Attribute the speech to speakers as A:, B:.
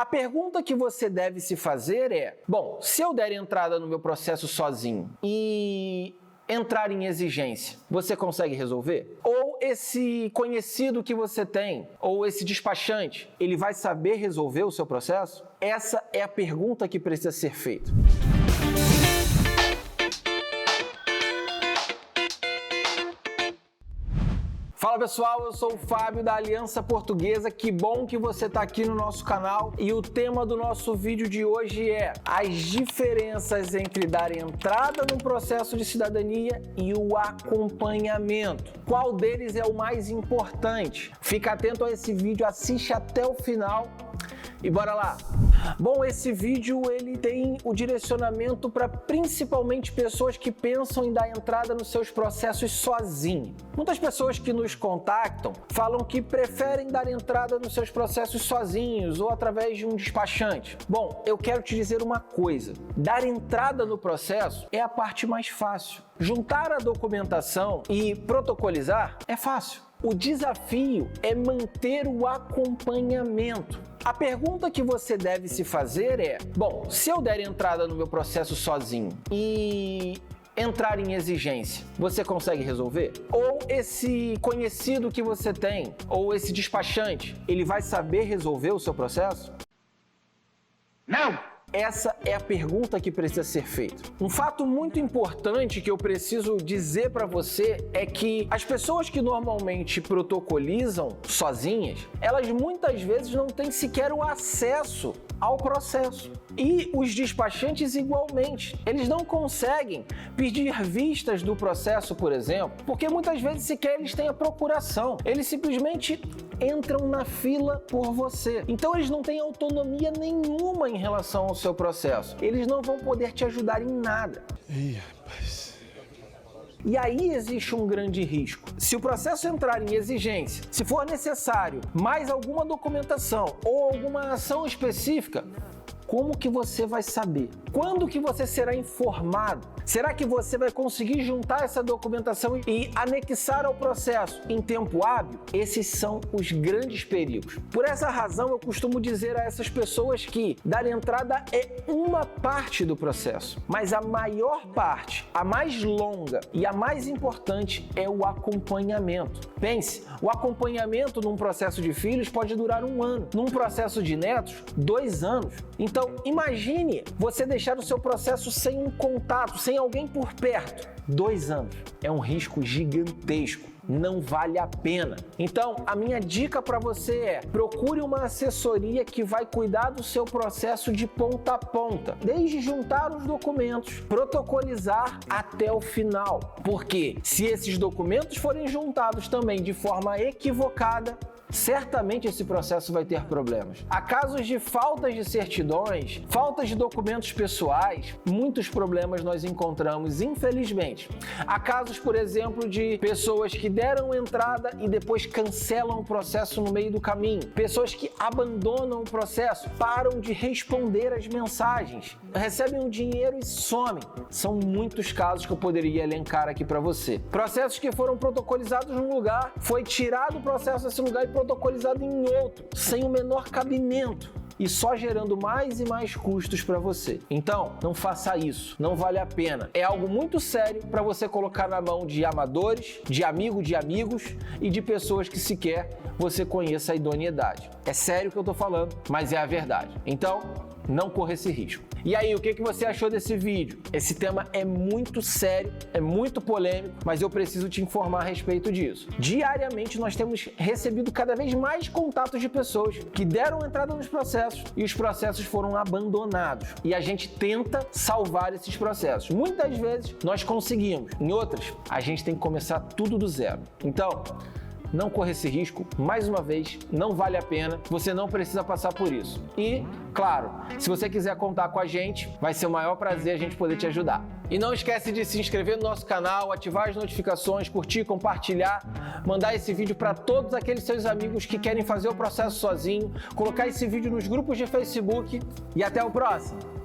A: A pergunta que você deve se fazer é: bom, se eu der entrada no meu processo sozinho e entrar em exigência, você consegue resolver? Ou esse conhecido que você tem, ou esse despachante, ele vai saber resolver o seu processo? Essa é a pergunta que precisa ser feita. Fala pessoal, eu sou o Fábio da Aliança Portuguesa, que bom que você está aqui no nosso canal e o tema do nosso vídeo de hoje é as diferenças entre dar entrada no processo de cidadania e o acompanhamento. Qual deles é o mais importante? Fica atento a esse vídeo, assiste até o final e bora lá! Bom, esse vídeo ele tem o direcionamento para principalmente pessoas que pensam em dar entrada nos seus processos sozinho. Muitas pessoas que nos contactam falam que preferem dar entrada nos seus processos sozinhos ou através de um despachante. Bom, eu quero te dizer uma coisa: dar entrada no processo é a parte mais fácil. Juntar a documentação e protocolizar é fácil. O desafio é manter o acompanhamento. A pergunta que você deve se fazer é: bom, se eu der entrada no meu processo sozinho e entrar em exigência, você consegue resolver? Ou esse conhecido que você tem, ou esse despachante, ele vai saber resolver o seu processo? Não! Essa é a pergunta que precisa ser feita. Um fato muito importante que eu preciso dizer para você é que as pessoas que normalmente protocolizam sozinhas, elas muitas vezes não têm sequer o acesso ao processo. E os despachantes igualmente. Eles não conseguem pedir vistas do processo, por exemplo, porque muitas vezes sequer eles têm a procuração. Eles simplesmente entram na fila por você. Então eles não têm autonomia nenhuma em relação ao seu processo. Eles não vão poder te ajudar em nada.
B: Ih, rapaz.
A: E aí existe um grande risco. Se o processo entrar em exigência, se for necessário mais alguma documentação ou alguma ação específica, como que você vai saber? Quando que você será informado? Será que você vai conseguir juntar essa documentação e anexar ao processo em tempo hábil? Esses são os grandes perigos. Por essa razão, eu costumo dizer a essas pessoas que dar entrada é uma parte do processo, mas a maior parte, a mais longa e a mais importante é o acompanhamento. Pense, o acompanhamento num processo de filhos pode durar 1 ano, num processo de netos, 2 anos. Então, imagine você deixar o seu processo sem um contato, sem alguém por perto. 2 anos. É um risco gigantesco. Não vale a pena. Então, a minha dica para você é: procure uma assessoria que vai cuidar do seu processo de ponta a ponta, desde juntar os documentos, protocolizar até o final. Porque se esses documentos forem juntados também de forma equivocada, certamente esse processo vai ter problemas. Há casos de faltas de certidões, faltas de documentos pessoais, muitos problemas nós encontramos, infelizmente. Há casos, por exemplo, de pessoas que deram entrada e depois cancelam o processo no meio do caminho. Pessoas que abandonam o processo, param de responder as mensagens, recebem o dinheiro e somem. São muitos casos que eu poderia elencar aqui para você. Processos que foram protocolizados num lugar, foi tirado o processo desse lugar e protocolizado em outro, sem o menor cabimento, e só gerando mais e mais custos para você. Então, não faça isso, não vale a pena. É algo muito sério para você colocar na mão de amadores, de amigos e de pessoas que sequer você conheça a idoneidade. É sério o que eu tô falando, mas é a verdade. Então, não corra esse risco. E aí, o que você achou desse vídeo? Esse tema é muito sério, é muito polêmico, mas eu preciso te informar a respeito disso. Diariamente nós temos recebido cada vez mais contatos de pessoas que deram entrada nos processos e os processos foram abandonados. E a gente tenta salvar esses processos. Muitas vezes nós conseguimos, em outras a gente tem que começar tudo do zero. Então, não corra esse risco, mais uma vez, não vale a pena, você não precisa passar por isso. E, claro, se você quiser contar com a gente, vai ser o maior prazer a gente poder te ajudar. E não esquece de se inscrever no nosso canal, ativar as notificações, curtir, compartilhar, mandar esse vídeo para todos aqueles seus amigos que querem fazer o processo sozinho, colocar esse vídeo nos grupos de Facebook e até o próximo!